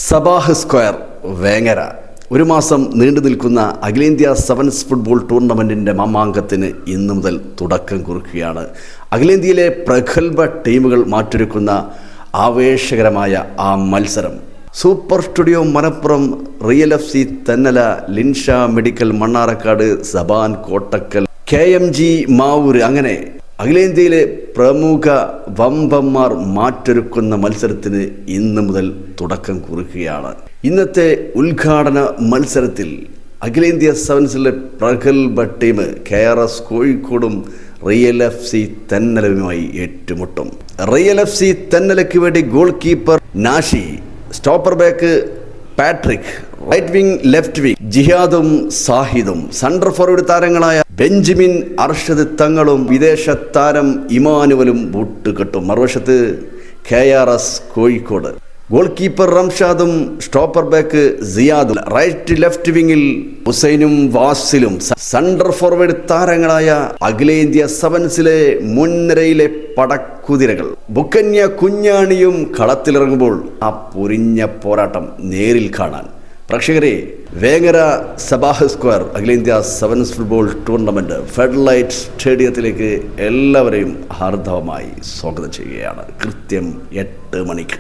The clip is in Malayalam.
സബാഹ് സ്ക്വയർ വേങ്ങര ഒരു മാസം നീണ്ടു നിൽക്കുന്ന അഖിലേന്ത്യാ സെവൻസ് ഫുട്ബോൾ ടൂർണമെൻറ്റിൻ്റെ മാമാങ്കത്തിന് ഇന്നു മുതൽ തുടക്കം കുറിക്കുകയാണ്. അഖിലേന്ത്യയിലെ പ്രഗത്ഭ ടീമുകൾ മാറ്റൊരുക്കുന്ന ആവേശകരമായ ആ മത്സരം super studio Malappuram, real FC Thennala, Linsha medical Mannarkkad, Saban Kottakkal, KMG Mavoor, അങ്ങനെ അഖിലേന്ത്യയിലെ പ്രമുഖ വമ്പന്മാർ മാറ്റൊരുക്കുന്ന മത്സരത്തിന് ഇന്നു മുതൽ തുടക്കം കുറിക്കുകയാണ്. ഇന്നത്തെ ഉദ്ഘാടന മത്സരത്തിൽ അഖിലേന്ത്യാ സെവൻസിലെ പ്രഗത്ഭ ടീം KRS കോഴിക്കോടും റിയൽ FC തെന്നലയുമായി ഏറ്റുമുട്ടും. റിയൽ FC തെന്നലയ്ക്ക് വേണ്ടി goalkeeper Nashi, stopper back Patrick, right wing, left wing ജിഹാദും സാഹിദും, സെൻട്രൽ ഫോർവേഡ് താരങ്ങളായ ബെഞ്ചമിൻ, അർഷദ് തങ്ങളും വിദേശ താരം ഇമാനുവലും ബൂട്ടുകെട്ടും. മറുവശത്ത് KRS കോഴിക്കോട്, ഗോൾ കീപ്പർ റംഷാദും സ്റ്റോപ്പർ ബാക്ക് സിയാദും, റൈറ്റ് ലെഫ്റ്റ് വിങ്ങിൽ ഹുസൈനും വാസിലും, സെൻട്രൽ ഫോർവേഡ് താരങ്ങളായ അഖിലേന്ത്യാ സെവൻസിലെ മുൻനിരയിലെ പടക്കുതിരകൾ ബുക്കന്യ കുഞ്ഞാണിയും കളത്തിലിറങ്ങുമ്പോൾ ആ പൊരിഞ്ഞ പോരാട്ടം നേരിൽ കാണാൻ പ്രേക്ഷകരെ വേങ്ങര സബാഹ് സ്ക്വയർ അഖിലേന്ത്യാ സെവൻസ് ഫുട്ബോൾ ടൂർണമെൻറ്റ് ഫെഡറലൈറ്റ് സ്റ്റേഡിയത്തിലേക്ക് എല്ലാവരെയും ഹാർദവമായി സ്വാഗതം ചെയ്യുകയാണ്. കൃത്യം 8 മണിക്ക്.